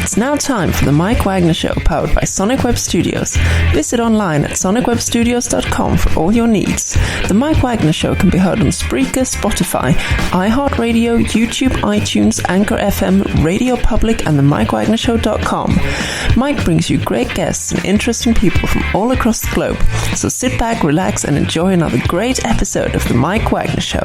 It's now time for the Mike Wagner Show, powered by Sonic Web Studios. Visit online at sonicwebstudios.com for all your needs. The Mike Wagner Show can be heard on Spreaker, Spotify, iHeartRadio, YouTube, iTunes, Anchor FM, Radio Public, and the MikeWagnerShow.com. Mike brings you great guests and interesting people from all across the globe. So sit back, relax, and enjoy another great episode of the Mike Wagner Show.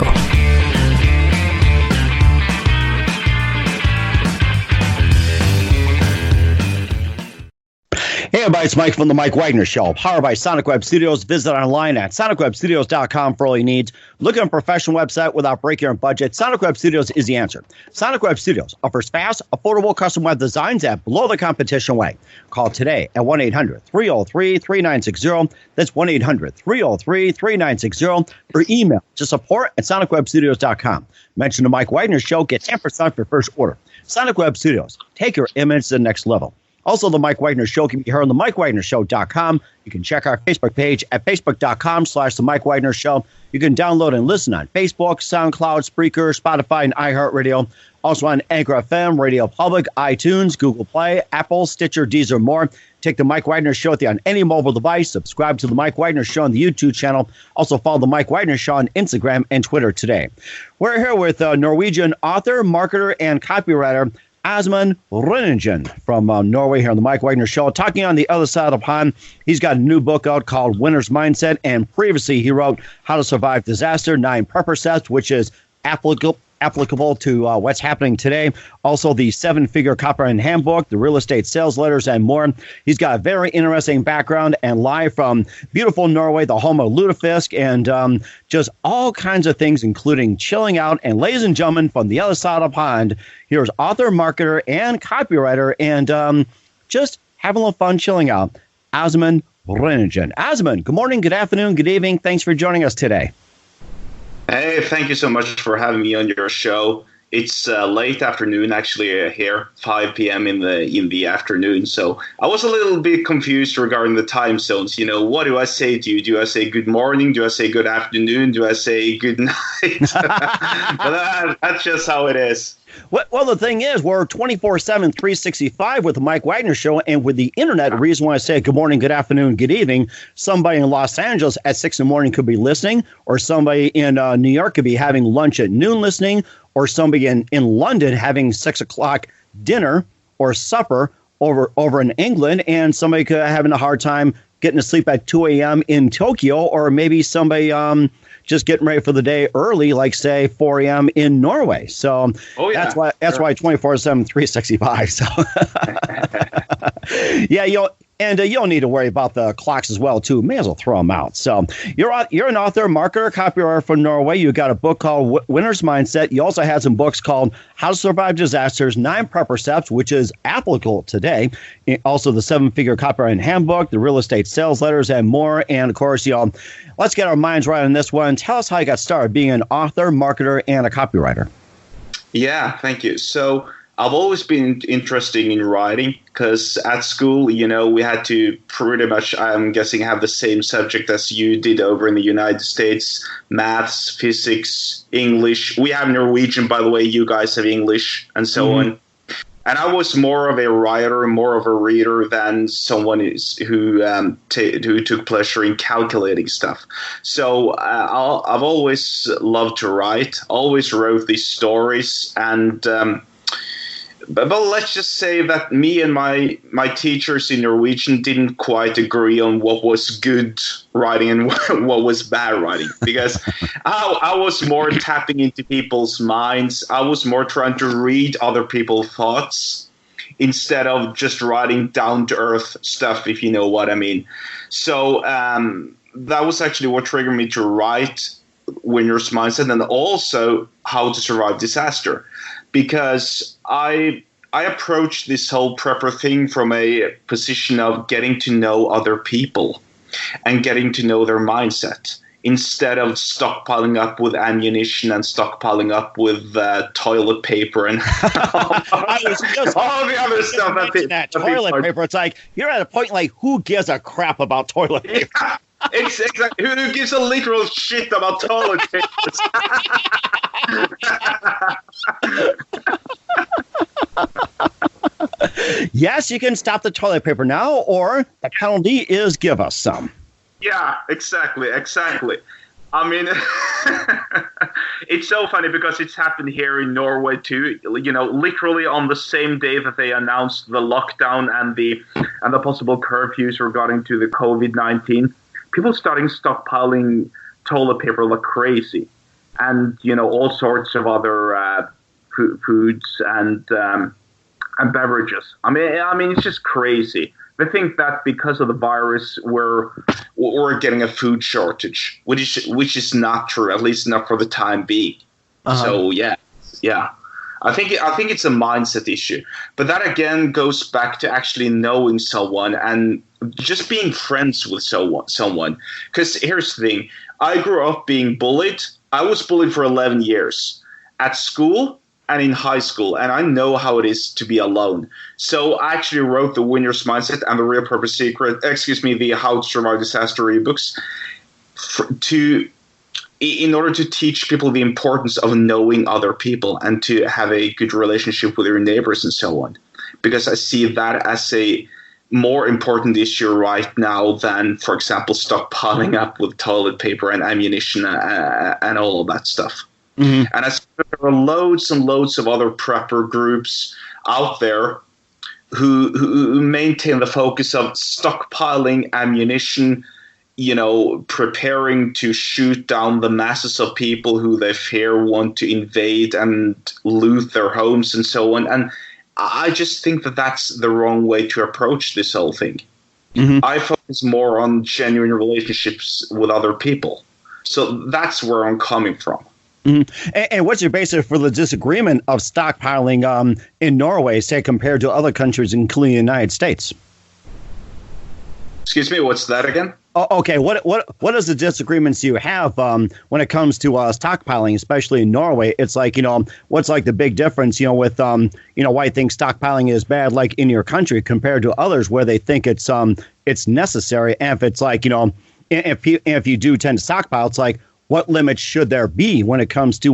Hey everybody, it's Mike from the Mike Wagner Show, powered by Sonic Web Studios. Visit online at sonicwebstudios.com for all your needs. Look at a professional website without breaking your budget. Sonic Web Studios is the answer. Sonic Web Studios offers fast, affordable custom web designs that blow the competition away. Call today at 1-800-303-3960. That's 1-800-303-3960. Or email to support@sonicwebstudios.com. Mention the Mike Wagner Show. Get 10% off your first order. Sonic Web Studios. Take your image to the next level. Also, the Mike Wagner Show can be heard on the MikeWagnerShow.com. You can check our Facebook page at Facebook.com/The Mike Wagner Show. You can download and listen on Facebook, SoundCloud, Spreaker, Spotify, and iHeartRadio. Also on Anchor FM, Radio Public, iTunes, Google Play, Apple, Stitcher, Deezer, and more. Take the Mike Wagner Show with you on any mobile device. Subscribe to the Mike Wagner Show on the YouTube channel. Also follow the Mike Wagner Show on Instagram and Twitter today. We're here with Norwegian author, marketer, and copywriter Asmund Ryningen from Norway here on the Mike Wagner Show. Talking on the other side of the pond, he's got a new book out called Winner's Mindset, and previously he wrote How to Survive Disaster, 9 Prepper Steps, which is applicable to what's happening today. Also, the 7-Figure Copywriting Handbook, the Real Estate Sales Letters, and more. He's got a very interesting background and live from beautiful Norway, the home of Lutefisk, and just all kinds of things, including chilling out. And ladies and gentlemen, from the other side of the pond, here's author, marketer, and copywriter, and just having a little fun chilling out, Asmund Ryningen. Asmund, good morning, good afternoon, good evening. Thanks for joining us today. Hey, thank you so much for having me on your show. It's late afternoon, actually, here, 5 p.m. in the afternoon. So I was a little bit confused regarding the time zones. You know, what do I say to you? Do I say good morning? Do I say good afternoon? Do I say good night? But that's just how it is. Well, the thing is, we're 24/7, 365 with the Mike Wagner Show, and with the internet, the reason why I say good morning, good afternoon, good evening, somebody in Los Angeles at 6 in the morning could be listening, or somebody in New York could be having lunch at noon listening, or somebody in London having 6 o'clock dinner or supper over in England, and somebody could having a hard time getting to sleep at 2 a.m. in Tokyo, or maybe somebody just getting ready for the day early, like, say, 4 a.m. in Norway. So that's why 24/7, 365. So, yeah, you don't need to worry about the clocks as well, too. May as well throw them out. So you're an author, marketer, copywriter from Norway. You got a book called Winner's Mindset. You also had some books called How to Survive Disasters, 9 Prepper Steps, which is applicable today. Also, the 7-Figure Copywriting Handbook, the Real Estate Sales Letters, and more. And, of course, let's get our minds right on this one. Tell us how you got started being an author, marketer, and a copywriter. Yeah, thank you. So I've always been interested in writing because at school, we had to pretty much, I'm guessing, have the same subject as you did over in the United States: maths, physics, English. We have Norwegian, by the way. You guys have English and so on. And I was more of a writer, more of a reader than someone who took pleasure in calculating stuff. So I've always loved to write, always wrote these stories, and but let's just say that me and my teachers in Norwegian didn't quite agree on what was good writing and what was bad writing, because I was more tapping into people's minds. I was more trying to read other people's thoughts instead of just writing down-to-earth stuff, if you know what I mean. So that was actually what triggered me to write Winner's Mindset, and also How to Survive Disaster. Because I approach this whole prepper thing from a position of getting to know other people and getting to know their mindset, instead of stockpiling up with ammunition and stockpiling up with toilet paper and all the other stuff. That toilet paper, it's like, you're at a point like, who gives a crap about toilet paper? Yeah. Exactly. Who gives a literal shit about toilet paper? Yes, you can stop the toilet paper now, or the penalty is give us some. Yeah, exactly. I mean, it's so funny because it's happened here in Norway too. You know, literally on the same day that they announced the lockdown and the possible curfews regarding to the COVID-19, people starting stockpiling toilet paper like crazy, and you know, all sorts of other foods and beverages. I mean, it's just crazy. They think that because of the virus, we're getting a food shortage, which is not true, at least not for the time being. So yeah, I think it's a mindset issue, but that again goes back to actually knowing someone and just being friends with someone. Because here's the thing: I grew up being bullied. I was bullied for 11 years at school and in high school, and I know how it is to be alone. So I actually wrote the Winner's Mindset and the Real Purpose Secret, the How to Survive Disaster ebooks, in order to teach people the importance of knowing other people and to have a good relationship with your neighbors and so on. Because I see that as a more important issue right now than, for example, stockpiling up with toilet paper and ammunition and all of that stuff. Mm-hmm. And I see there are loads and loads of other prepper groups out there who maintain the focus of stockpiling ammunition, you know, preparing to shoot down the masses of people who they fear want to invade and loot their homes and so on. And I just think that that's the wrong way to approach this whole thing. Mm-hmm. I focus more on genuine relationships with other people. So that's where I'm coming from. Mm-hmm. And what's your basis for the disagreement of stockpiling in Norway, say, compared to other countries, including the United States? Excuse me, what's that again? Oh, okay. What is the disagreements you have when it comes to stockpiling, especially in Norway? It's like, you know, what's like the big difference, you know, with why you think stockpiling is bad, like in your country, compared to others where they think it's necessary. And if it's like, you know, if you do tend to stockpile, it's like, what limits should there be when it comes to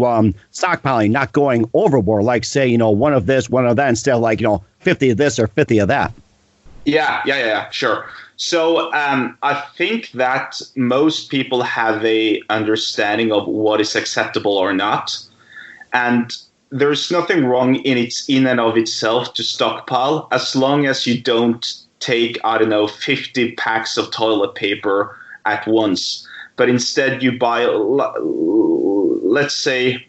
stockpiling, not going overboard, like, say, you know, one of this, one of that, instead of like, you know, 50 of this or 50 of that? Yeah, sure. So I think that most people have a understanding of what is acceptable or not. And there's nothing wrong in and of itself to stockpile, as long as you don't take, 50 packs of toilet paper at once. But instead you buy, let's say,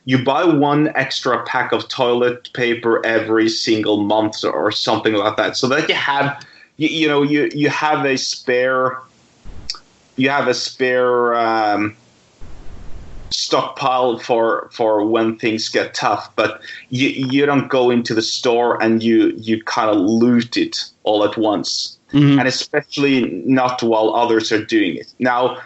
you buy one extra pack of toilet paper every single month or something like that, so that you have, you have a spare stockpile for when things get tough. But you don't go into the store and you kind of loot it all at once. Mm-hmm. And especially not while others are doing it. Now,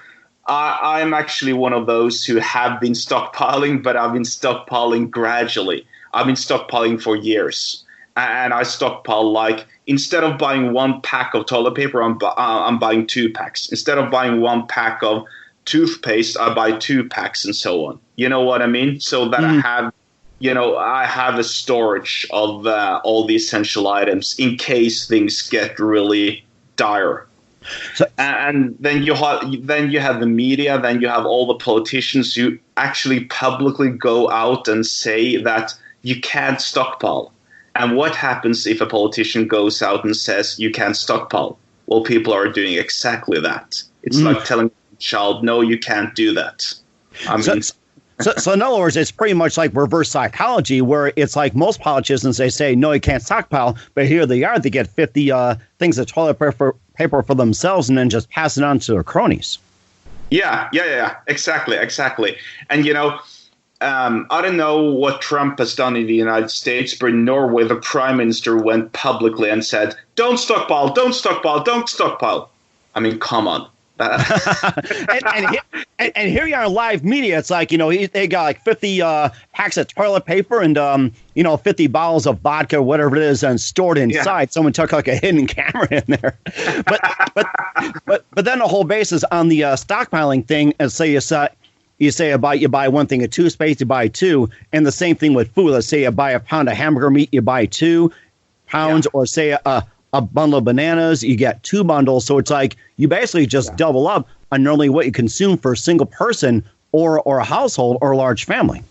I'm actually one of those who have been stockpiling, but I've been stockpiling gradually. I've been stockpiling for years. And I stockpile, like, instead of buying one pack of toilet paper, I'm buying 2 packs. Instead of buying 1 pack of toothpaste, I buy 2 packs and so on. You know what I mean? So that I have a storage of all the essential items in case things get really dire. So, and then you have the media, then you have all the politicians who actually publicly go out and say that you can't stockpile. And what happens if a politician goes out and says you can't stockpile? Well, people are doing exactly that. It's like telling a child, no, you can't do that. I mean, So in other words, it's pretty much like reverse psychology, where it's like most politicians, they say, no, you can't stockpile, but here they are, they get 50 things of toilet paper for themselves and then just pass it on to their cronies. Yeah, exactly. And, I don't know what Trump has done in the United States, but in Norway, the prime minister went publicly and said, don't stockpile. I mean, come on. and here you are in live media. It's like, they got like 50 packs of toilet paper and 50 bottles of vodka or whatever it is, and stored inside. Yeah. Someone took like a hidden camera in there. But then the whole basis on the stockpiling thing, and say you buy one thing of toothpaste, you buy 2, and the same thing with food. Let's say you buy a pound of hamburger meat, you buy 2 pounds, or say a bundle of bananas, you get 2 bundles. So it's like you basically just double up on normally what you consume for a single person or a household or a large family.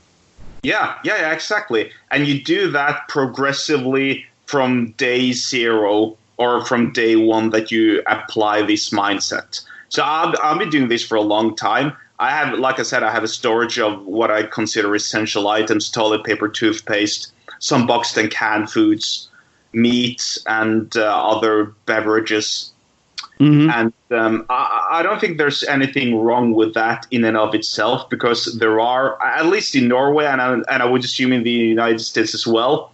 Yeah, exactly. And you do that progressively from day 0 or from day 1 that you apply this mindset. So I've been doing this for a long time. I have, like I said, I have a storage of what I consider essential items: toilet paper, toothpaste, some boxed and canned foods, meat, and other beverages. Mm-hmm. And I don't think there's anything wrong with that in and of itself, because there are, at least in Norway, and I would assume in the United States as well,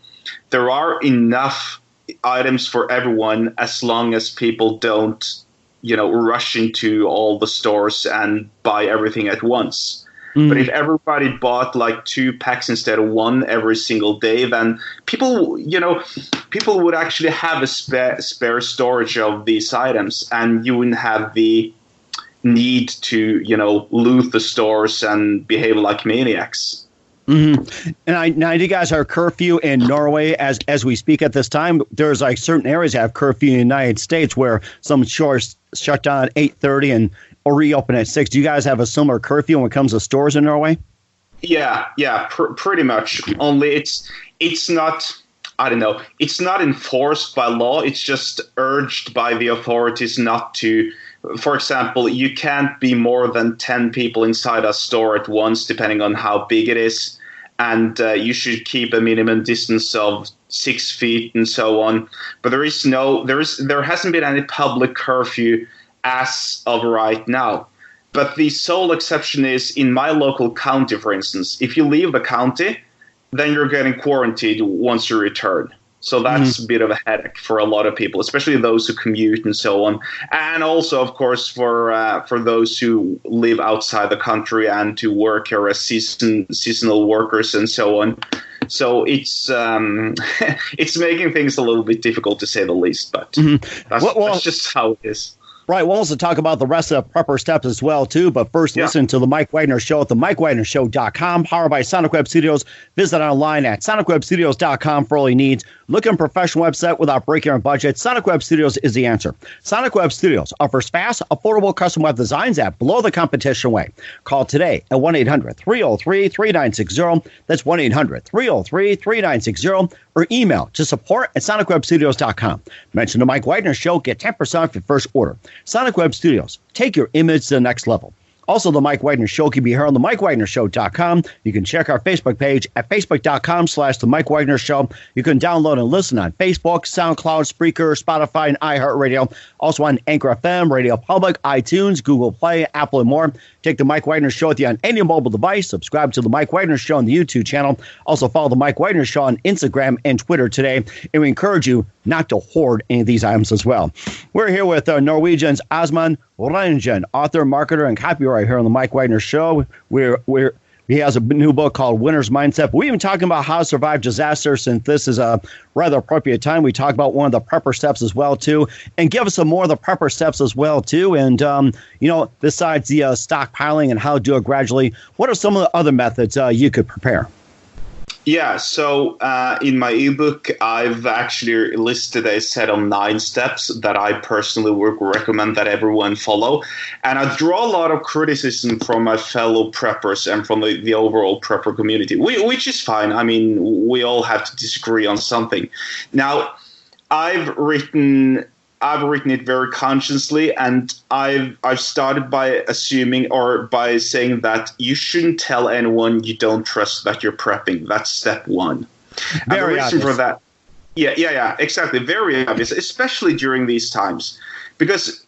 there are enough items for everyone as long as people don't, rush into all the stores and buy everything at once. Mm. But if everybody bought like 2 packs instead of 1 every single day, then people would actually have a spare storage of these items, and you wouldn't have the need to, loot the stores and behave like maniacs. Mm-hmm. And now you guys are curfew in Norway as we speak at this time. There's like certain areas that have curfew in the United States where some stores shut down at 8:30 or reopen at 6. Do you guys have a similar curfew when it comes to stores in Norway? Yeah, pretty much. Only it's not, I don't know, it's not enforced by law. It's just urged by the authorities not to. For example, you can't be more than 10 people inside a store at once, depending on how big it is. And you should keep a minimum distance of 6 feet and so on. But there hasn't been any public curfew as of right now. But the sole exception is in my local county, for instance. If you leave the county, then you're getting quarantined once you return. So that's a bit of a headache for a lot of people, especially those who commute and so on. And also, of course, for those who live outside the country and to work here as seasonal workers and so on. So it's it's making things a little bit difficult, to say the least. But that's just how it is. Right. We'll also talk about the rest of the prepper steps as well, too. But first, listen to the Mike Wagner Show at the MikeWagnerShow.com, powered by Sonic Web Studios. Visit online at SonicWebStudios.com for all your needs. Look at a professional website without breaking your budget. Sonic Web Studios is the answer. Sonic Web Studios offers fast, affordable custom web designs at below the competition way. Call today at 1-800-303-3960. That's 1-800-303-3960. Or email to support@SonicWebStudios.com. Mention the Mike Wagner Show. Get 10% off your first order. Sonic Web Studios. Take your image to the next level. Also, the Mike Wagner Show can be heard on the MikeWagnerShow.com. You can check our Facebook page at Facebook.com/The Mike Wagner Show. You can download and listen on Facebook, SoundCloud, Spreaker, Spotify, and iHeartRadio. Also on Anchor FM, Radio Public, iTunes, Google Play, Apple, and more. Take the Mike Wagner Show with you on any mobile device. Subscribe to the Mike Wagner Show on the YouTube channel. Also follow the Mike Wagner Show on Instagram and Twitter today. And we encourage you not to hoard any of these items as well. We're here with Norwegian's Asmund Ryningen, author, marketer, and copywriter here on the Mike Wagner Show. He has a new book called Winner's Mindset. We've been talking about how to survive disaster, since this is a rather appropriate time. We talk about one of the prepper steps as well, too, and give us some more of the prepper steps as well, too. And, besides the stockpiling and how to do it gradually, what are some of the other methods you could prepare? Yeah, so in my ebook, I've actually listed a set of 9 steps that I personally would recommend that everyone follow. And I draw a lot of criticism from my fellow preppers and from the overall prepper community, which is fine. I mean, we all have to disagree on something. Now, I've written it very consciously, and I've started by assuming or by saying that you shouldn't tell anyone you don't trust that you're prepping. That's step 1. Very and the reason obvious. for that, yeah, exactly, very obvious, especially during these times. Because,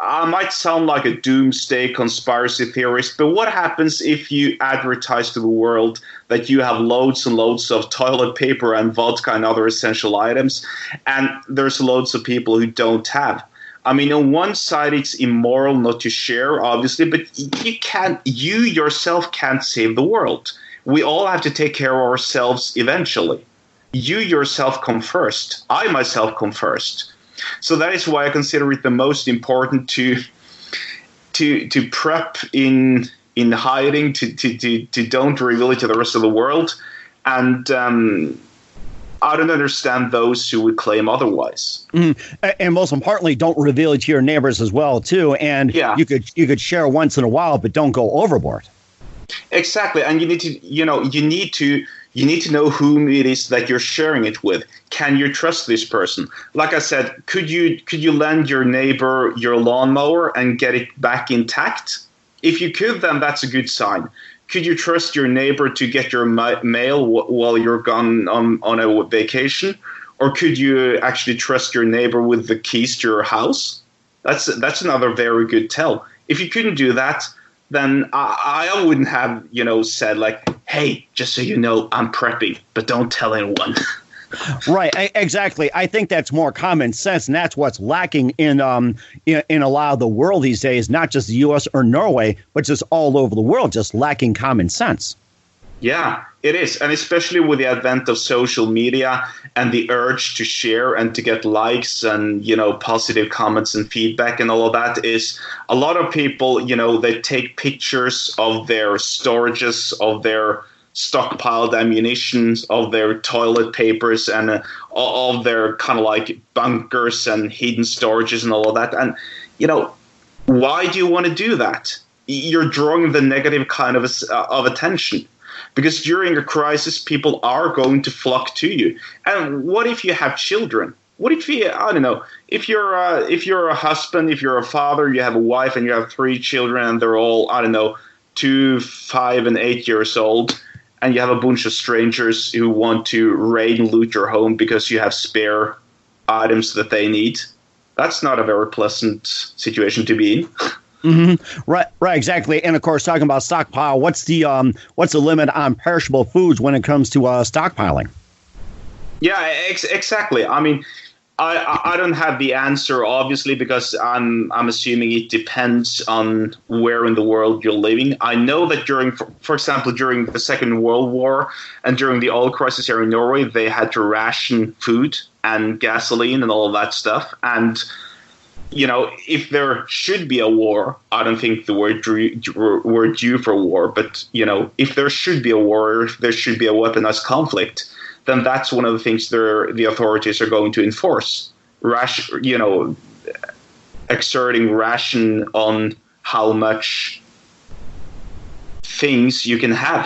I might sound like a doomsday conspiracy theorist, but what happens if you advertise to the world that you have loads and loads of toilet paper and vodka and other essential items, and there's loads of people who don't have? I mean, on one side, it's immoral not to share, obviously, but you yourself can't save the world. We all have to take care of ourselves eventually. You yourself come first. I myself come first. So that is why I consider it the most important to prep in hiding, to don't reveal it to the rest of the world. And I don't understand those who would claim otherwise. And most importantly, don't reveal it to your neighbors as well, too. And you could share once in a while, but don't go overboard. Exactly, and you need to know whom it is that you're sharing it with. Can you trust this person? Like I said, could you lend your neighbor your lawnmower and get it back intact? If you could, then that's a good sign. Could you trust your neighbor to get your mail while you're gone on a vacation? Or could you actually trust your neighbor with the keys to your house? That's another very good tell. If you couldn't do that, then I wouldn't have, said like, hey, just so you know, I'm prepping, but don't tell anyone. Right, exactly. I think that's more common sense, and that's what's lacking in a lot of the world these days, not just the U.S. or Norway, but just all over the world, just lacking common sense. Yeah, it is. And especially with the advent of social media and the urge to share and to get likes and, positive comments and feedback and all of that, is a lot of people, they take pictures of their storages, of their stockpiled ammunitions, of their toilet papers, and of their kind of like bunkers and hidden storages and all of that. And, why do you want to do that? You're drawing the negative kind of attention. Because during a crisis, people are going to flock to you. And what if you have children? What if if you're a husband, if you're a father, you have a wife and you have 3 children and they're all, 2, 5, and 8 years old, and you have a bunch of strangers who want to raid and loot your home because you have spare items that they need. That's not a very pleasant situation to be in. Mm-hmm. Right, exactly. And of course, talking about stockpile, what's the limit on perishable foods when it comes to stockpiling? Yeah, exactly. I mean, I don't have the answer, obviously, because I'm assuming it depends on where in the world you're living. I know that for example, during the Second World War and during the oil crisis here in Norway, they had to ration food and gasoline and all of that stuff. And if there should be a war, I don't think we're due for war, but, if there should be a war, or if there should be a weaponized conflict, then that's one of the things the authorities are going to enforce. Exerting ration on how much things you can have.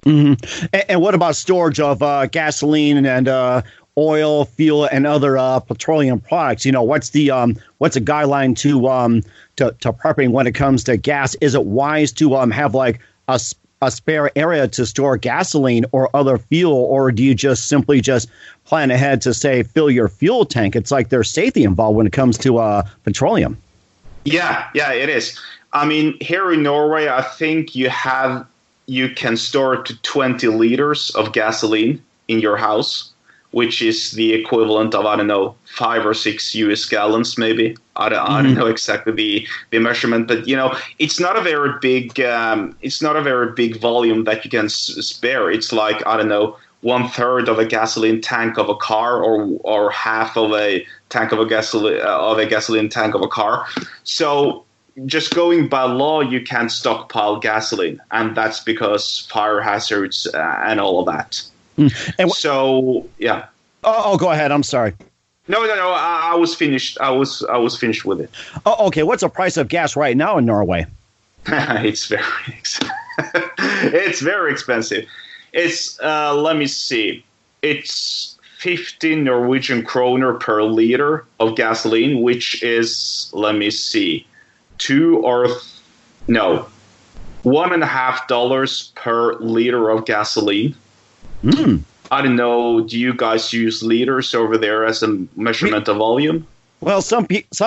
Mm-hmm. And what about storage of gasoline and oil, fuel, and other petroleum products? What's a guideline to prepping when it comes to gas? Is it wise to have like a spare area to store gasoline or other fuel, or do you just simply plan ahead to say fill your fuel tank? It's like there's safety involved when it comes to petroleum. Yeah, it is. I mean, here in Norway, I think you can store up to 20 liters of gasoline in your house, which is the equivalent of, 5 or 6 US gallons, maybe. I don't know exactly the measurement, but it's not a very big volume that you can spare. It's like 1/3 of a gasoline tank of a car, or half of a tank of a gasoline tank of a car. So just going by law, you can't stockpile gasoline, and that's because fire hazards and all of that. So, yeah. Oh, go ahead. I'm sorry. No. I was finished. I was finished with it. Oh, okay. What's the price of gas right now in Norway? It's very expensive. It's let me see. It's 15 Norwegian kroner per liter of gasoline, which is, let me see, $1.50 per liter of gasoline. I don't know. Do you guys use liters over there as a measurement of volume? Well, some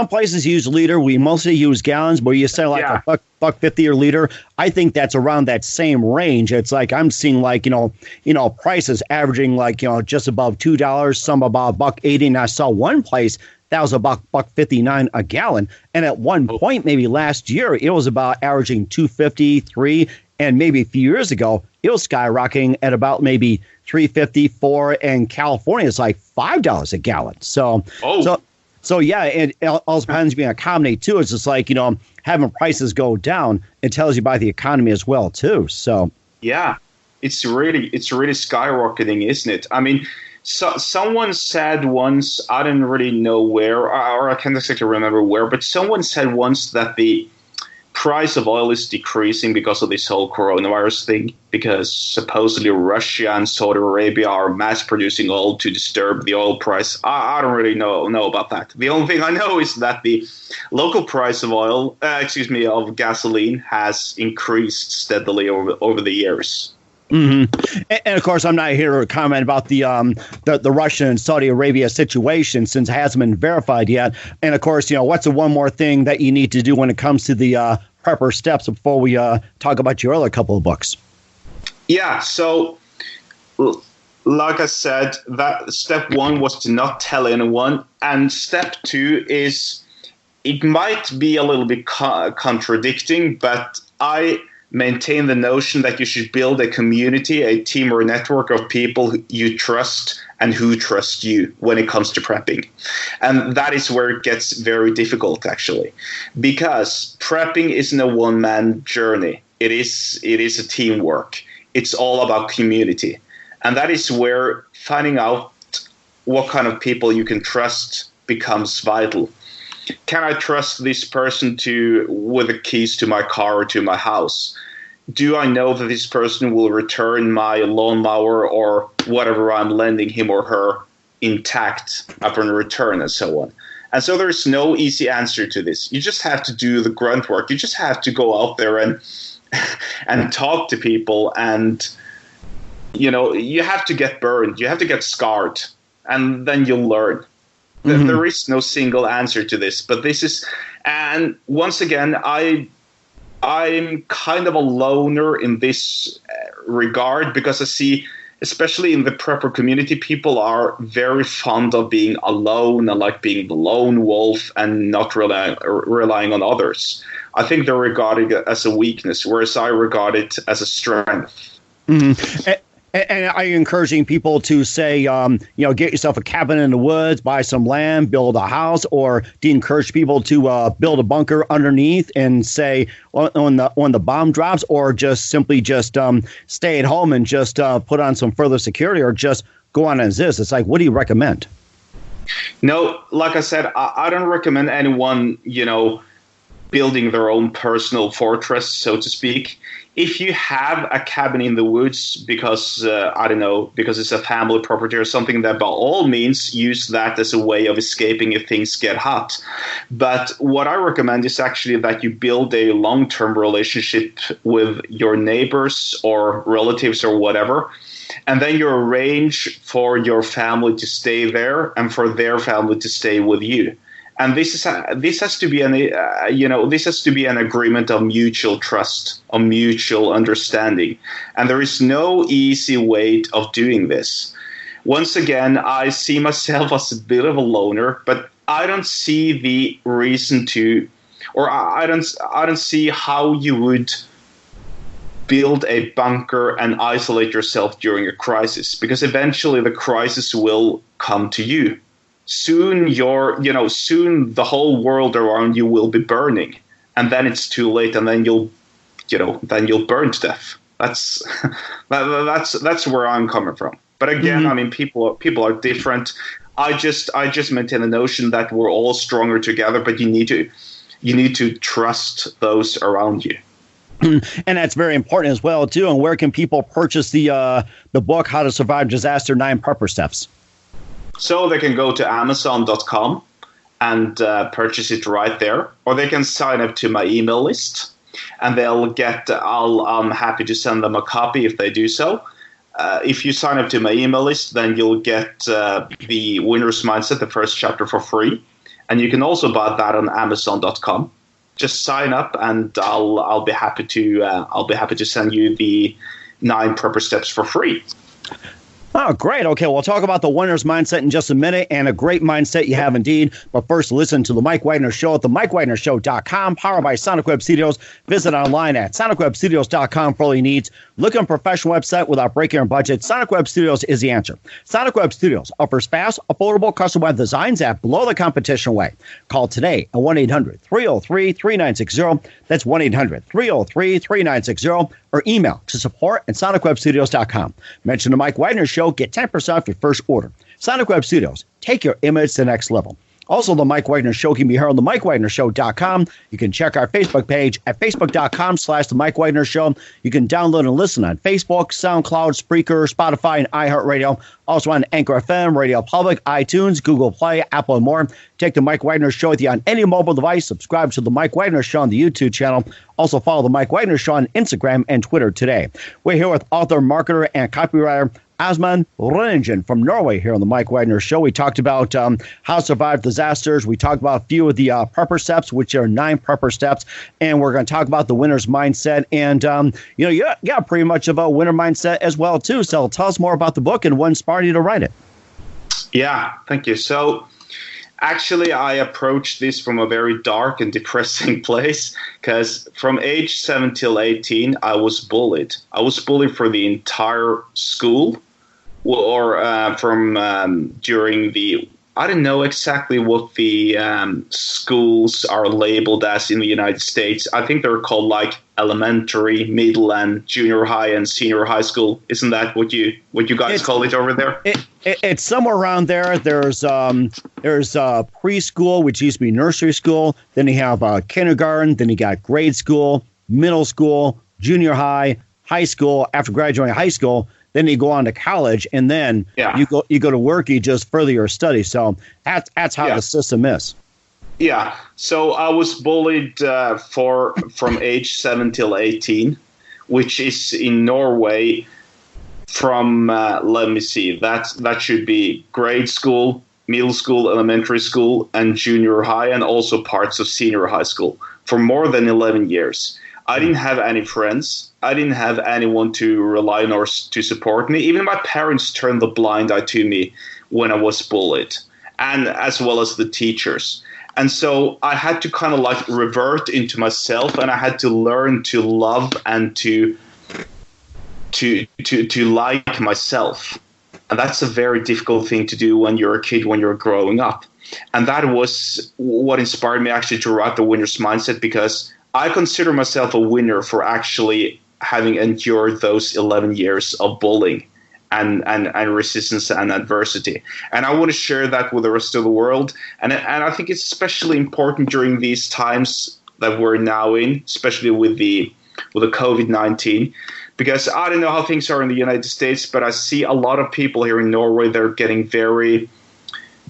places use liter. We mostly use gallons, but you say like $1.50 a liter. I think that's around that same range. It's like I'm seeing prices averaging just above $2, some about $1.80. And I saw one place that was about $1.59 a gallon. And at one point, maybe last year, it was about averaging $2.50, $3, and maybe a few years ago, it was skyrocketing at about maybe $3.50, $4, and California is like $5 a gallon. So yeah, it all depends being a economy too. It's just like, having prices go down, it tells you about the economy as well too. So yeah, it's really skyrocketing, isn't it? I mean, so someone said once, I don't really know where, or I can't exactly remember where, but someone said once that the price of oil is decreasing because of this whole coronavirus thing, because supposedly Russia and Saudi Arabia are mass producing oil to disturb the oil price. I don't really know about that. The only thing I know is that the local price of of gasoline has increased steadily over the years. Mm-hmm. And of course, I'm not here to comment about the Russian and Saudi Arabia situation, since it hasn't been verified yet. And of course, what's the one more thing that you need to do when it comes to the prepper steps before we talk about your other couple of books? Yeah. So, like I said, that step one was to not tell anyone, and step two is, it might be a little bit contradicting, but I maintain the notion that you should build a community, a team or a network of people you trust and who trust you when it comes to prepping. And that is where it gets very difficult, actually, because prepping isn't a one-man journey. It is a teamwork. It's all about community. And that is where finding out what kind of people you can trust becomes vital. Can I trust this person with the keys to my car or to my house? Do I know that this person will return my lawnmower or whatever I'm lending him or her intact upon return, and so on? And so there's no easy answer to this. You just have to do the grunt work. You just have to go out there and talk to people, and you have to get burned. You have to get scarred, and then you'll learn. Mm-hmm. There is no single answer to this, but this is, and once again, I'm kind of a loner in this regard, because I see, especially in the prepper community, people are very fond of being alone and like being the lone wolf and not relying on others. I think they're regarded as a weakness, whereas I regard it as a strength. Mm-hmm. And are you encouraging people to say, get yourself a cabin in the woods, buy some land, build a house, or do you encourage people to build a bunker underneath and say when the bomb drops, or just simply stay at home and just put on some further security, or just go on as is? It's like, what do you recommend? No, like I said, I don't recommend anyone, building their own personal fortress, so to speak. If you have a cabin in the woods because it's a family property or something, that by all means use that as a way of escaping if things get hot. But what I recommend is actually that you build a long-term relationship with your neighbors or relatives or whatever, and then you arrange for your family to stay there and for their family to stay with you. And this has to be an agreement of mutual trust, of mutual understanding. And there is no easy way of doing this. Once again, I see myself as a bit of a loner, but I don't see the reason to, or I don't see how you would build a bunker and isolate yourself during a crisis, because eventually the crisis will come to you. Soon the whole world around you will be burning, and then it's too late, and then you'll burn to death. That's where I'm coming from. But again, mm-hmm. I mean, people are different. I just maintain the notion that we're all stronger together, but you need to trust those around you. And that's very important as well too. And where can people purchase the book, How to Survive Disaster: 9 Prepper Steps? So they can go to Amazon.com and purchase it right there, or they can sign up to my email list, and they'll get. I'm happy to send them a copy if they do so. If you sign up to my email list, then you'll get the Winner's Mindset, the first chapter, for free, and you can also buy that on Amazon.com. Just sign up, and I'll be happy to send you the 9 prepper steps for free. Oh, great. Okay, we'll talk about the winner's mindset in just a minute, and a great mindset you have indeed. But first, listen to The Mike Wagner Show at themikewagnershow.com, powered by Sonic Web Studios. Visit online at sonicwebstudios.com for all your needs. Look on a professional website without breaking your budget. Sonic Web Studios is the answer. Sonic Web Studios offers fast, affordable custom web designs at below the competition way. Call today at 1-800-303-3960. That's 1-800-303-3960. or email to support@sonicwebstudios.com. Mention the Mike Wagner Show, get 10% off your first order. Sonic Web Studios, take your image to the next level. Also, the Mike Wagner Show can be heard on the MikeWagnerShow.com. You can check our Facebook page at Facebook.com/The Mike Wagner Show. You can download and listen on Facebook, SoundCloud, Spreaker, Spotify, and iHeartRadio. Also on Anchor FM, Radio Public, iTunes, Google Play, Apple, and more. Take the Mike Wagner Show with you on any mobile device. Subscribe to the Mike Wagner Show on the YouTube channel. Also follow the Mike Wagner Show on Instagram and Twitter today. We're here with author, marketer, and copywriter Asmund Ryningen from Norway here on the Mike Wagner Show. We talked about how to survive disasters. We talked about a few of the prepper steps, which are 9 prepper steps, and we're going to talk about the winner's mindset. And you got pretty much of a winner mindset as well too. So tell us more about the book and what inspired you to write it. Yeah, thank you. So actually, I approached this from a very dark and depressing place because from age 7 till 18, I was bullied. I was bullied for the entire school or during the, I don't know exactly what the schools are labeled as in the United States. I think they're called like elementary, middle, and junior high and senior high school. Isn't that what you guys call it over there? It's somewhere around there. There's preschool, which used to be nursery school. Then you have kindergarten. Then you got grade school, middle school, junior high, high school. After graduating high school, then you go on to college, and then you go to work. You just further your studies. So that's how the system is. Yeah. So I was bullied from age 7 till 18, which is in Norway from, let me see, that should be grade school, middle school, elementary school, and junior high, and also parts of senior high school for more than 11 years. I didn't have any friends. I didn't have anyone to rely on or to support me. Even my parents turned the blind eye to me when I was bullied, and as well as the teachers. And so I had to kind of like revert into myself, and I had to learn to love and to like myself. And that's a very difficult thing to do when you're a kid, when you're growing up. And that was what inspired me actually to write The Winner's Mindset, because I consider myself a winner for actually having endured those 11 years of bullying and resistance and adversity. And I want to share that with the rest of the world. And I think it's especially important during these times that we're now in, especially with the COVID-19, because I don't know how things are in the United States, but I see a lot of people here in Norway, they're getting very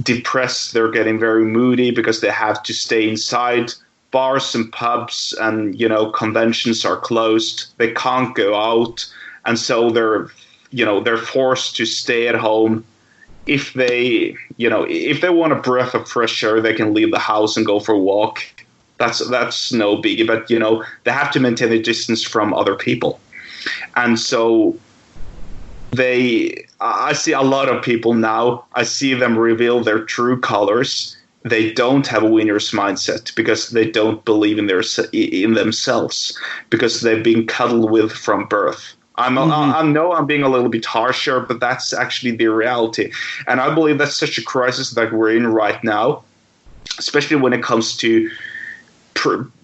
depressed. They're getting very moody because they have to stay inside. Bars and pubs and, conventions are closed. They can't go out. And so they're forced to stay at home. If they want a breath of fresh air, they can leave the house and go for a walk. That's no biggie, but they have to maintain a distance from other people. And so I see a lot of people now, I see them reveal their true colors. They don't have a winner's mindset because they don't believe in themselves, because they've been cuddled with from birth. I know I'm being a little bit harsher, but that's actually the reality. And I believe that's such a crisis that we're in right now, especially when it comes to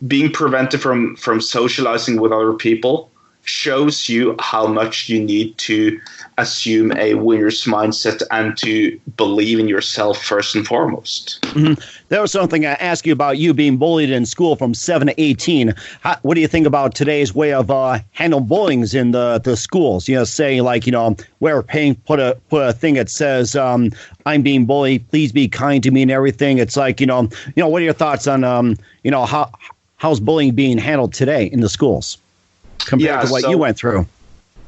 being prevented from socializing with other people, shows you how much you need to assume a winner's mindset and to believe in yourself first and foremost. Mm-hmm. There was something I asked you about you being bullied in school from 7 to 18. What do you think about today's way of handle bullying in the schools? Say like, wear paint, put a thing that says, I'm being bullied, please be kind to me and everything. It's like, what are your thoughts on, how's bullying being handled today in the schools compared to what you went through?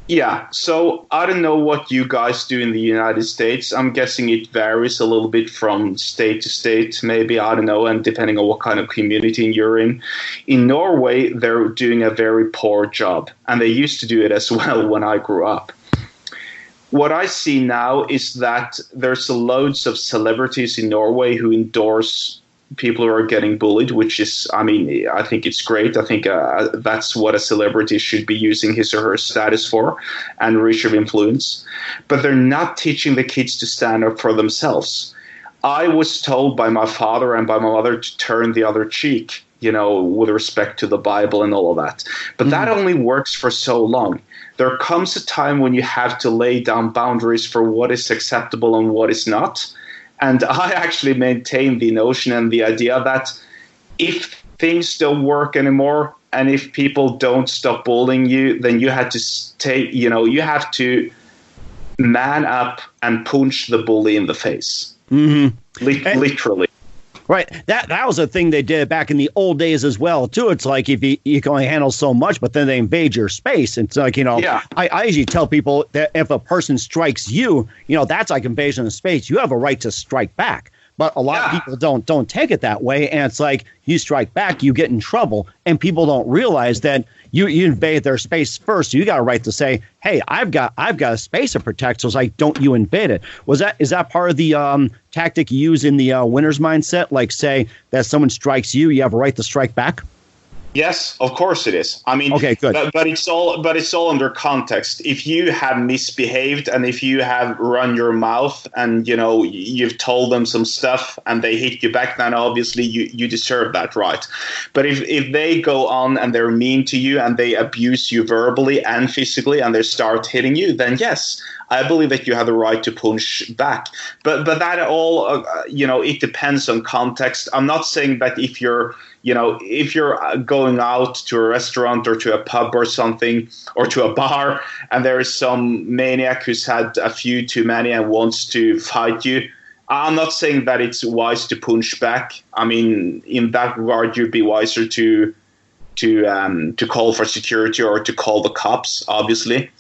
Yeah, so I don't know what you guys do in the United States. I'm guessing it varies a little bit from state to state, maybe, I don't know, and depending on what kind of community you're in. In Norway, they're doing a very poor job, and they used to do it as well when I grew up. What I see now is that there's loads of celebrities in Norway who endorse people who are getting bullied, which is, I think it's great. I think that's what a celebrity should be using his or her status for, and reach of influence. But they're not teaching the kids to stand up for themselves. I was told by my father and by my mother to turn the other cheek. with respect to the Bible and all of that. But that only works for so long. There comes a time when you have to lay down boundaries for what is acceptable and what is not. And I actually maintain the notion and the idea that if things don't work anymore, and if people don't stop bullying you, then you have to you have to man up and punch the bully in the face. Literally. Right. That was a thing they did back in the old days as well, too. It's like if you can only handle so much, but then they invade your space. It's like, I usually tell people that if a person strikes you, that's like invasion of space. You have a right to strike back. But a lot of people don't take it that way. And it's like you strike back, you get in trouble. And people don't realize that you invade their space first. So you got a right to say, hey, I've got a space to protect. So it's like, don't you invade it. Is that part of the tactic you use in the winner's mindset? Like say that someone strikes you, you have a right to strike back? Yes, of course it is. I mean, okay, good. But it's all under context. If you have misbehaved and if you have run your mouth and you've told them some stuff and they hit you back, then obviously you deserve that right. But if they go on and they're mean to you and they abuse you verbally and physically and they start hitting you, then yes, I believe that you have the right to punch back. But that all it depends on context. I'm not saying that if you're going out to a restaurant or to a pub or something or to a bar and there is some maniac who's had a few too many and wants to fight you, I'm not saying that it's wise to punch back. I mean, in that regard, you'd be wiser to call for security or to call the cops, obviously.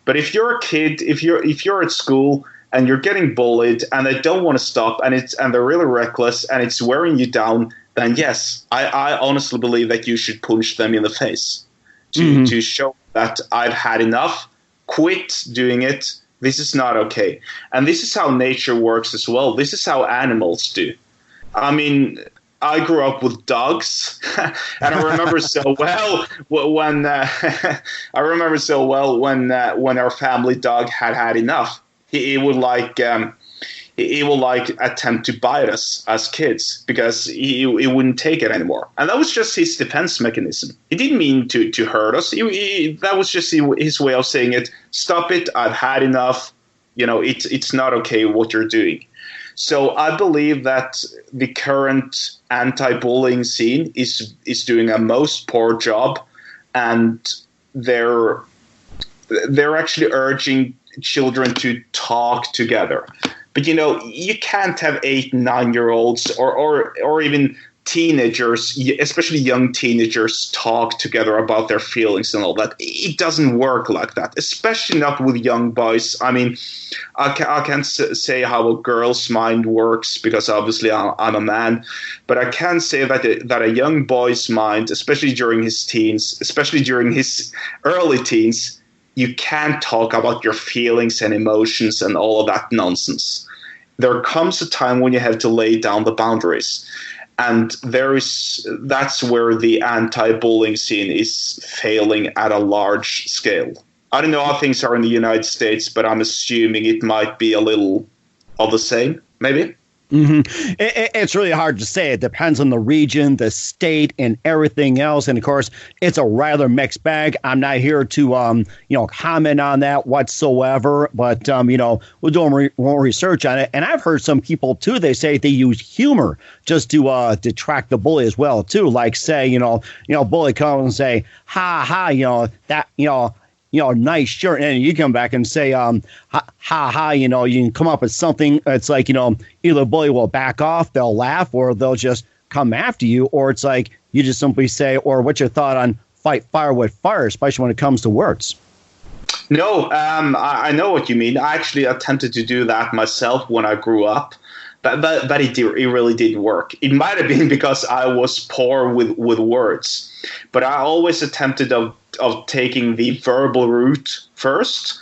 But if you're a kid, if you're at school and you're getting bullied and they don't want to stop and they're really reckless and it's wearing you down, then yes, I honestly believe that you should punch them in the face to show that I've had enough, quit doing it, this is not okay. And this is how nature works as well. This is how animals do. I mean, I grew up with dogs, and I remember so well when when our family dog had enough. He would attempt to bite us as kids because he wouldn't take it anymore. And that was just his defense mechanism. He didn't mean to hurt us. That was just his way of saying it. Stop it. I've had enough. It's not okay what you're doing. So I believe that the current anti-bullying scene is doing a most poor job, and they're actually urging children to talk together. But you can't have 8 and 9-year-olds or even teenagers, especially young teenagers, talk together about their feelings and all that. It doesn't work like that, especially not with young boys. I mean, I can't say how a girl's mind works because obviously I'm a man, but I can say that a young boy's mind, especially during his teens, especially during his early teens, you can't talk about your feelings and emotions and all of that nonsense. There comes a time when you have to lay down the boundaries. And that's where the anti-bullying scene is failing at a large scale. I don't know how things are in the United States, but I'm assuming it might be a little of the same, maybe. Mm-hmm. It's really hard to say. It depends on the region, the state, and everything else. And of course, it's a rather mixed bag. I'm not here to, comment on that whatsoever. But we're doing more research on it. And I've heard some people too. They say they use humor just to detract the bully as well too. Like say, bully comes and say, ha ha, that nice shirt, and you come back and say, ha ha, you can come up with something. It's like, either bully will back off, they'll laugh, or they'll just come after you, or it's like you just simply say, or what's your thought on fight fire with fire, especially when it comes to words? No, I know what you mean. I actually attempted to do that myself when I grew up, but it really didn't work. It might have been because I was poor with words, but I always attempted of taking the verbal route first,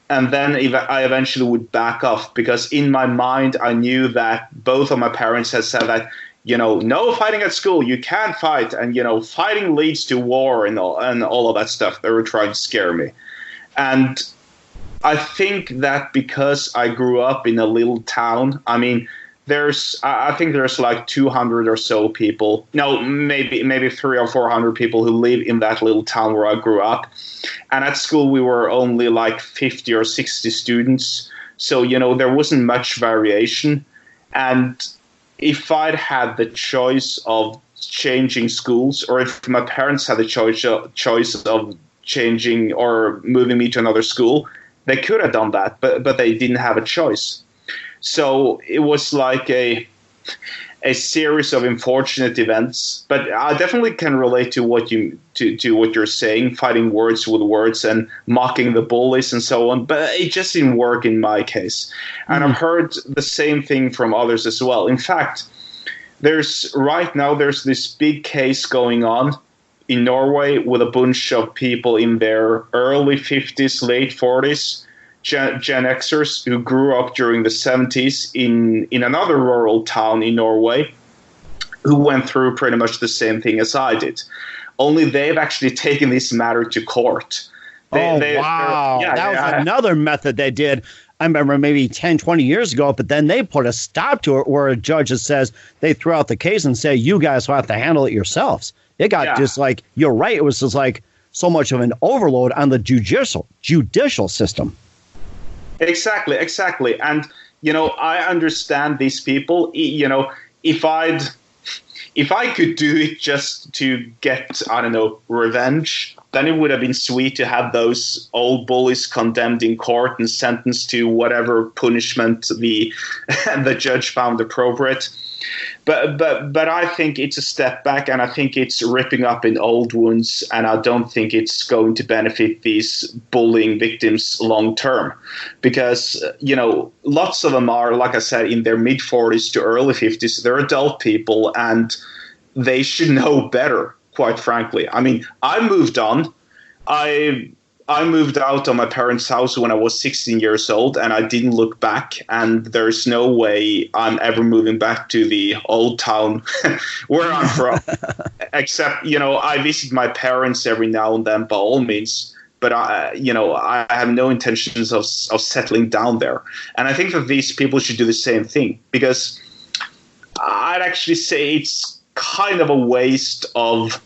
and then I eventually would back off because in my mind I knew that both of my parents had said that no fighting at school, you can't fight, and fighting leads to war and all of that stuff. They were trying to scare me, and I think that because I grew up in a little town, I mean, I think there's like 200 or so people. No, maybe 300 or 400 people who live in that little town where I grew up. And at school, we were only like 50 or 60 students. So, there wasn't much variation. And if I'd had the choice of changing schools, or if my parents had the choice of changing or moving me to another school, they could have done that, but they didn't have a choice. So it was like a series of unfortunate events. But I definitely can relate to what you're saying, fighting words with words and mocking the bullies and so on. But it just didn't work in my case. And I've heard the same thing from others as well. In fact, there's this big case going on in Norway with a bunch of people in their early 50s, late 40s, Gen Xers who grew up during the 70s in another rural town in Norway, who went through pretty much the same thing as I did. Only they've actually taken this matter to court. Wow. That was another method they did. I remember maybe 10, 20 years ago, but then they put a stop to it where a judge says they threw out the case and say, you guys will have to handle it yourselves. It got just like, you're right, it was just like so much of an overload on the judicial system. Exactly. And, I understand these people. If I could do it just to get, revenge, then it would have been sweet to have those old bullies condemned in court and sentenced to whatever punishment the judge found appropriate. But I think it's a step back, and I think it's ripping up in old wounds, and I don't think it's going to benefit these bullying victims long term, because lots of them are, like I said, in their mid 40s to early 50s. They're adult people, and they should know better, quite frankly. I mean, I moved on. I moved out of my parents' house when I was 16 years old, and I didn't look back. And there's no way I'm ever moving back to the old town where I'm from. Except, I visit my parents every now and then, by all means. But I have no intentions of settling down there. And I think that these people should do the same thing, because I'd actually say it's kind of a waste of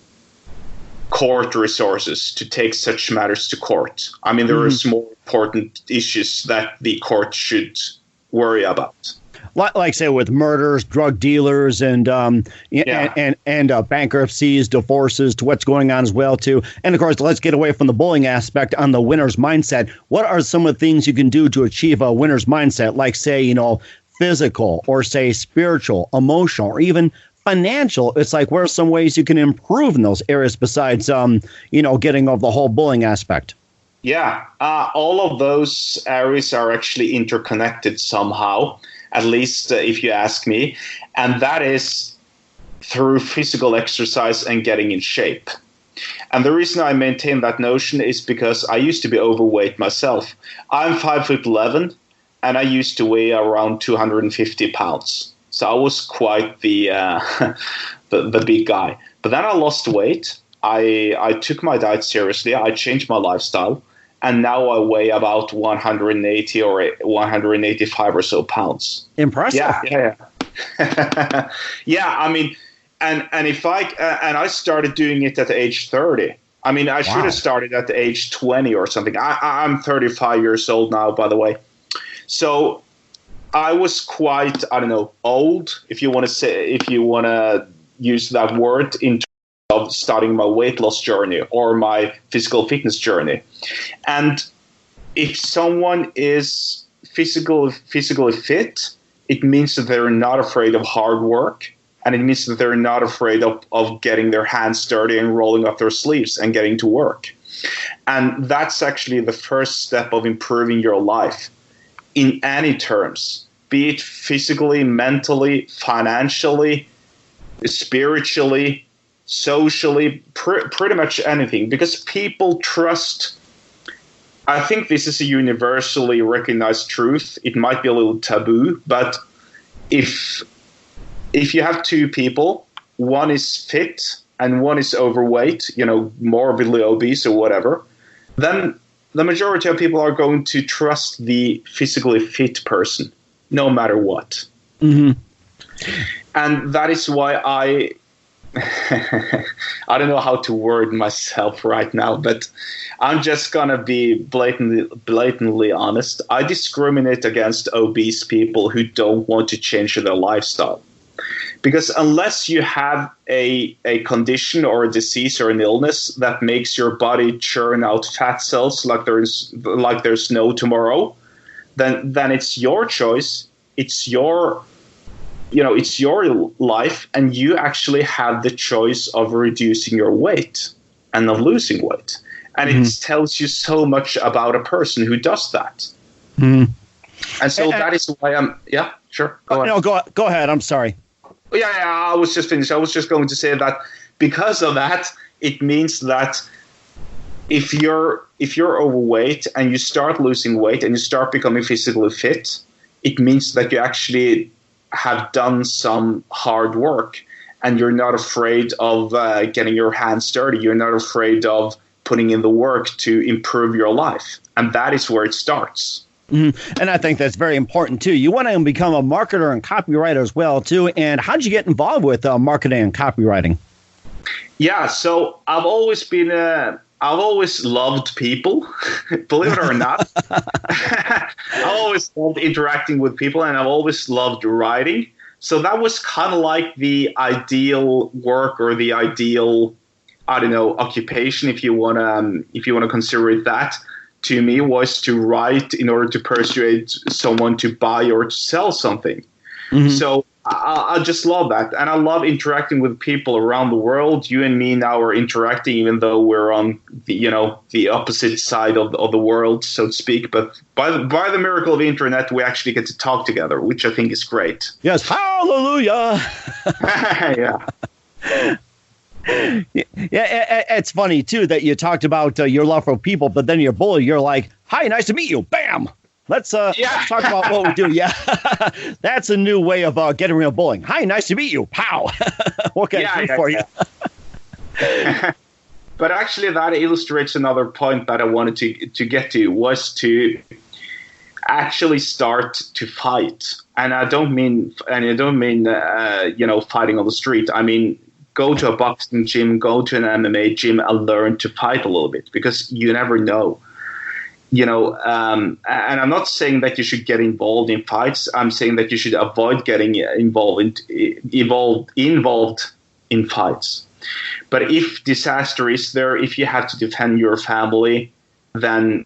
court resources to take such matters to court. I mean, there are more important issues that the court should worry about. Like say with murders, drug dealers, and bankruptcies, divorces, to what's going on as well too. And of course, let's get away from the bullying aspect on the winner's mindset. What are some of the things you can do to achieve a winner's mindset? Like say, physical, or say spiritual, emotional, or even financial. It's like, what are some ways you can improve in those areas besides, getting over the whole bullying aspect? Yeah, all of those areas are actually interconnected somehow, at least if you ask me. And that is through physical exercise and getting in shape. And the reason I maintain that notion is because I used to be overweight myself. I'm 5'11", and I used to weigh around 250 pounds. So I was quite the big guy. But then I lost weight. I took my diet seriously. I changed my lifestyle. And now I weigh about 180 or 185 or so pounds. Impressive. Yeah. Yeah, I mean, and I started doing it at age 30. I mean, I should have started at the age 20 or something. I'm 35 years old now, by the way. So I was quite, old, if you want to use that word, in terms of starting my weight loss journey or my physical fitness journey. And if someone is physically fit, it means that they're not afraid of hard work, and it means that they're not afraid of getting their hands dirty and rolling up their sleeves and getting to work. And that's actually the first step of improving your life in any terms, be it physically, mentally, financially, spiritually, socially, pretty much anything. Because people trust, I think this is a universally recognized truth. It might be a little taboo, but if you have two people, one is fit and one is overweight, morbidly obese or whatever, then the majority of people are going to trust the physically fit person, no matter what. Mm-hmm. And that is why I don't know how to word myself right now, but I'm just going to be blatantly honest. I discriminate against obese people who don't want to change their lifestyle. Because unless you have a condition or a disease or an illness that makes your body churn out fat cells like there's no tomorrow, then it's your choice. It's your life, and you actually have the choice of reducing your weight and of losing weight. And it tells you so much about a person who does that. And so that is why yeah, sure. Go ahead. No, go ahead. I'm sorry. Yeah, I was just finished. I was just going to say that because of that, it means that if you're overweight and you start losing weight and you start becoming physically fit, it means that you actually have done some hard work and you're not afraid of getting your hands dirty. You're not afraid of putting in the work to improve your life. And that is where it starts. And I think that's very important, too. You want to become a marketer and copywriter as well, too. And how did you get involved with marketing and copywriting? Yeah, so I've always loved people, believe it or not. I've always loved interacting with people, and I've always loved writing. So that was kind of like the ideal work or the ideal, occupation, if you want to consider it that. To me, was to write in order to persuade someone to buy or to sell something. So I just love that. And I love interacting with people around the world. You and me now are interacting, even though we're on the opposite side of the world, so to speak. But by the miracle of the internet, we actually get to talk together, which I think is great. Yes. Hallelujah. Yeah. Yeah, it's funny, too, that you talked about your love for people, but then you're bully. You're like, hi, nice to meet you. Bam. Let's talk about what we do. Yeah, that's a new way of getting rid of bullying. Hi, nice to meet you. Pow. What can I do for you? But actually, that illustrates another point that I wanted to get to, was to actually start to fight. And I don't mean fighting on the street. I mean, go to a boxing gym, go to an MMA gym, and learn to fight a little bit, because you never know. And I'm not saying that you should get involved in fights. I'm saying that you should avoid getting involved in fights. But if disaster is there, if you have to defend your family, then,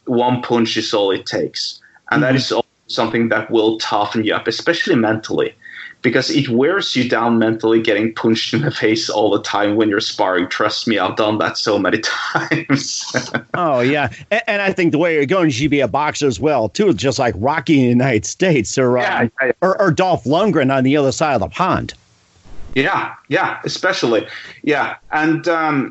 one punch is all it takes. And that is something that will toughen you up, especially mentally. Because it wears you down mentally, getting punched in the face all the time when you're sparring. Trust me, I've done that so many times. Oh, yeah. And I think the way you're going, you should be a boxer as well, too, just like Rocky in the United States or Dolph Lundgren on the other side of the pond. Yeah, especially. Yeah. And, I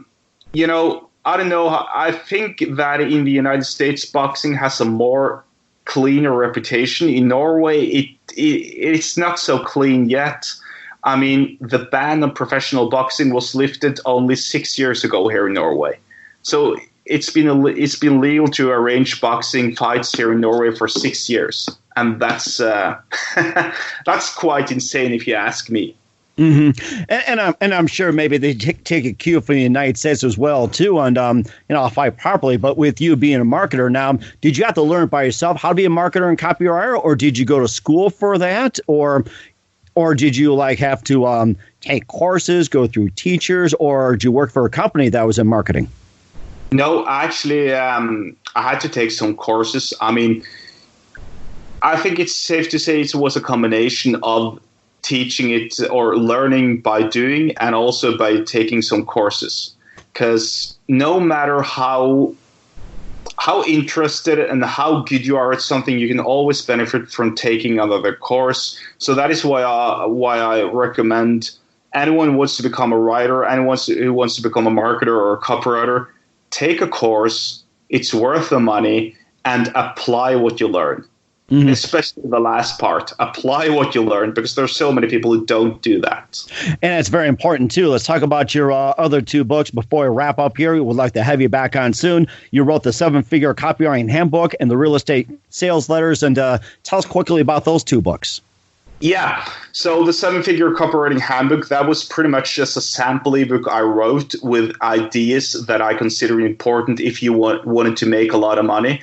don't know. I think that in the United States, boxing has a more cleaner reputation. In Norway, it's not so clean yet. I mean, the ban on professional boxing was lifted only 6 years ago here in Norway. So it's been legal to arrange boxing fights here in Norway for 6 years, and that's that's quite insane if you ask me. And I'm sure maybe they take a cue from the United States as well too, and fight properly. But with you being a marketer now, did you have to learn by yourself how to be a marketer and copywriter, or did you go to school for that, or did you have to take courses, go through teachers, or did you work for a company that was in marketing? No, actually, I had to take some courses. I mean, I think it's safe to say it was a combination of teaching it or learning by doing, and also by taking some courses. Because no matter how interested and how good you are at something, you can always benefit from taking another course. So that is why I recommend anyone who wants to become a writer, anyone who wants to become a marketer or a copywriter, take a course. It's worth the money, and apply what you learn. Especially the last part. Apply what you learn, because there's so many people who don't do that. And it's very important, too. Let's talk about your other two books before we wrap up here. We would like to have you back on soon. You wrote the 7-Figure Copywriting Handbook and the Real Estate Sales Letters. And tell us quickly about those two books. Yeah. So the seven-figure copywriting handbook, that was pretty much just a sample ebook I wrote with ideas that I consider important if you wanted to make a lot of money.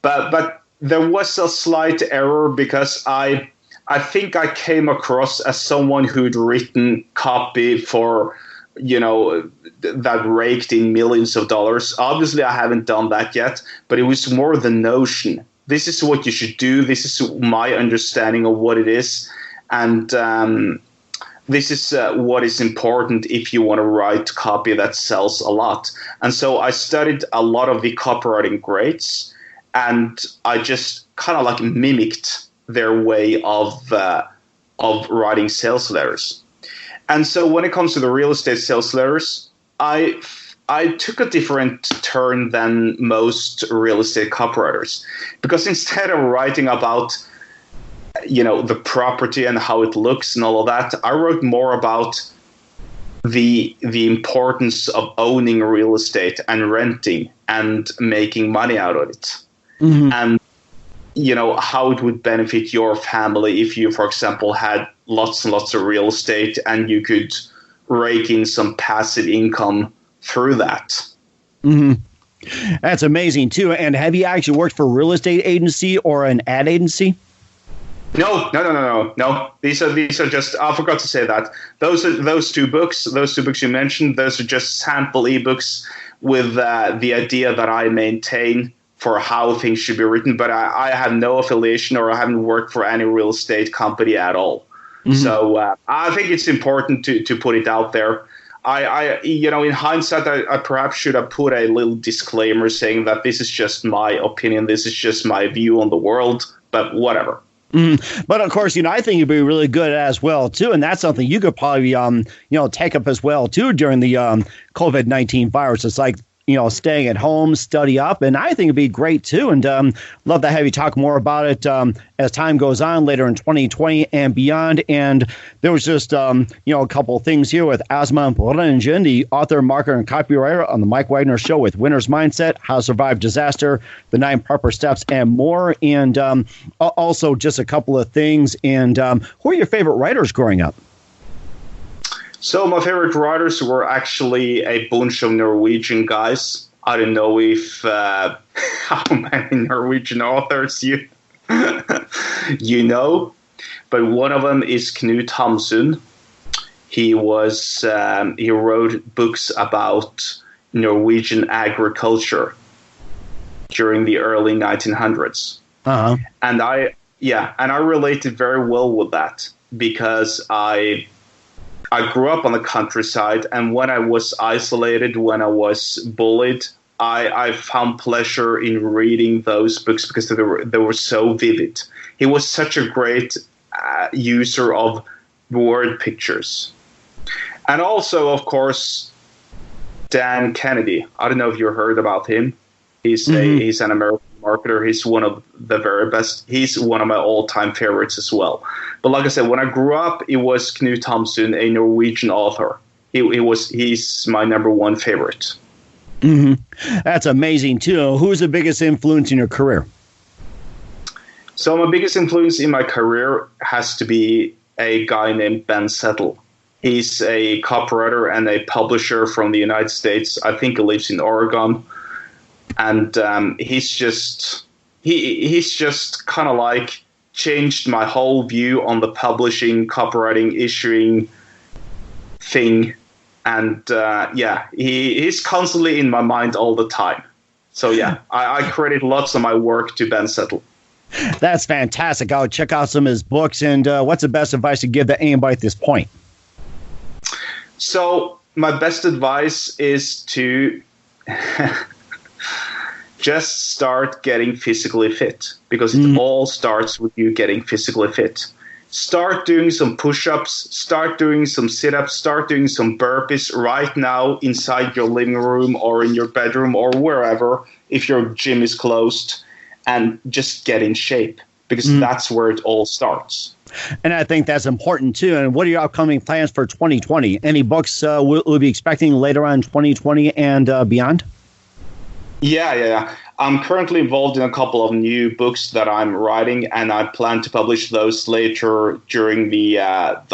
But there was a slight error because I think I came across as someone who'd written copy for, that raked in millions of dollars. Obviously, I haven't done that yet, but it was more the notion. This is what you should do. This is my understanding of what it is. And this is what is important if you want to write copy that sells a lot. And so I studied a lot of the copywriting greats, and I just kind of like mimicked their way of writing sales letters. And so when it comes to the real estate sales letters, I took a different turn than most real estate copywriters, because instead of writing about the property and how it looks and all of that, I wrote more about the importance of owning real estate and renting and making money out of it. Mm-hmm. And how it would benefit your family if you, for example, had lots and lots of real estate and you could rake in some passive income through that. Mm-hmm. That's amazing too. And have you actually worked for a real estate agency or an ad agency? No. These are just, I forgot to say that. Those two books you mentioned, those are just sample ebooks with the idea that I maintain for how things should be written. But I have no affiliation, or I haven't worked for any real estate company at all. Mm-hmm. So I think it's important to put it out there. I in hindsight, I perhaps should have put a little disclaimer saying that this is just my opinion, this is just my view on the world, but whatever. Mm. But of course, I think you'd be really good at as well too, and that's something you could probably take up as well too during the COVID-19 virus. It's like staying at home, study up, and I think it'd be great too. And love to have you talk more about it as time goes on later in 2020 and beyond. And there was just a couple of things here with Asmund, the author, marketer, and copywriter on the Mike Wagner Show with Winner's Mindset, How to Survive Disaster, the 9 proper steps, and more. And also just a couple of things. And who are your favorite writers growing up? So my favorite writers were actually a bunch of Norwegian guys. I don't know if how many Norwegian authors you know, but one of them is Knut Hamsun. He wrote books about Norwegian agriculture during the early 1900s. Uh-huh. And I related very well with that because I grew up on the countryside, and when I was isolated, when I was bullied, I found pleasure in reading those books because they were so vivid. He was such a great user of word pictures. And also, of course, Dan Kennedy. I don't know if you heard about him. He's an American marketer. He's one of the very best. He's one of my all-time favorites as well. But like I said, when I grew up, it was Knut Hamsun, a Norwegian author. He's my number one favorite. Mm-hmm. That's amazing too. Who's the biggest influence in your career? So my biggest influence in my career has to be a guy named Ben Settle. He's a copywriter and a publisher from the United States. I think he lives in Oregon. And he's just kind of like changed my whole view on the publishing, copywriting, issuing thing. And he's constantly in my mind all the time. So yeah, I credit lots of my work to Ben Settle. That's fantastic. I'll check out some of his books. And what's the best advice you give to anybody at this point? So my best advice is to just start getting physically fit, because it all starts with you getting physically fit. Start doing some push-ups, start doing some sit-ups, start doing some burpees right now inside your living room or in your bedroom or wherever, if your gym is closed, and just get in shape, because that's where it all starts. And I think that's important too. And what are your upcoming plans for 2020? Any books we'll be expecting later on in 2020 and beyond? Yeah. I'm currently involved in a couple of new books that I'm writing, and I plan to publish those later during the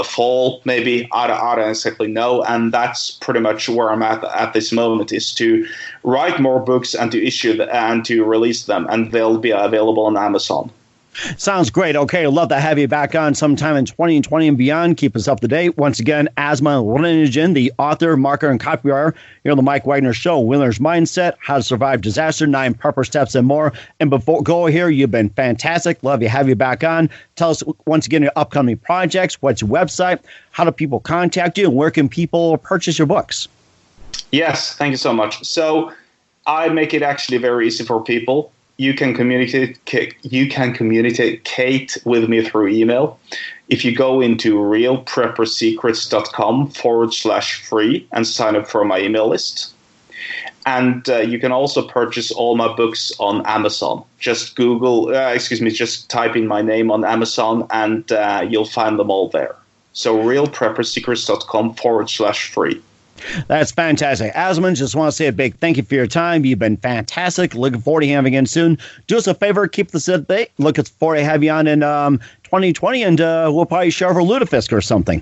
fall, maybe. I don't exactly know, and that's pretty much where I'm at this moment, is to write more books and to issue and to release them, and they'll be available on Amazon. Sounds great. Okay, I'd love to have you back on sometime in 2020 and beyond. Keep us up to date. Once again, Asmund Ryningen, the author, marketer, and copywriter here on the Mike Wagner Show. Winner's Mindset, How to Survive Disaster, 9 Prepper Steps, and more. And before go here, you've been fantastic. Love to have you back on. Tell us once again your upcoming projects. What's your website? How do people contact you? And where can people purchase your books? Yes, thank you so much. So I make it actually very easy for people. You can communicate with me through email. If you go into realpreppersecrets.com/free and sign up for my email list. And you can also purchase all my books on Amazon. Just just type in my name on Amazon and you'll find them all there. So realpreppersecrets.com/free. That's fantastic. Asmund, just want to say a big thank you for your time. You've been fantastic. Looking forward to having you again soon. Do us a favor, keep this up date. Looking forward to have you on in 2020, and we'll probably share for Lutefisk or something.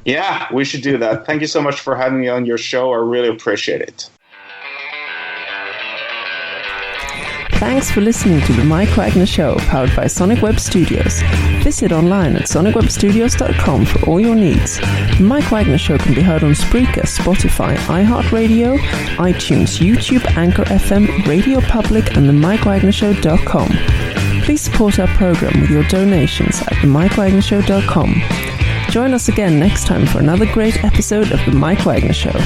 Yeah, we should do that. Thank you so much for having me on your show. I really appreciate it. Thanks for listening to the Mike Wagner Show, powered by Sonic Web Studios. Visit online at sonicwebstudios.com for all your needs. The Mike Wagner Show can be heard on Spreaker, Spotify, iHeartRadio, iTunes, YouTube, Anchor FM, Radio Public, and themikewagnershow.com. Please support our program with your donations at themikewagnershow.com. Join us again next time for another great episode of The Mike Wagner Show.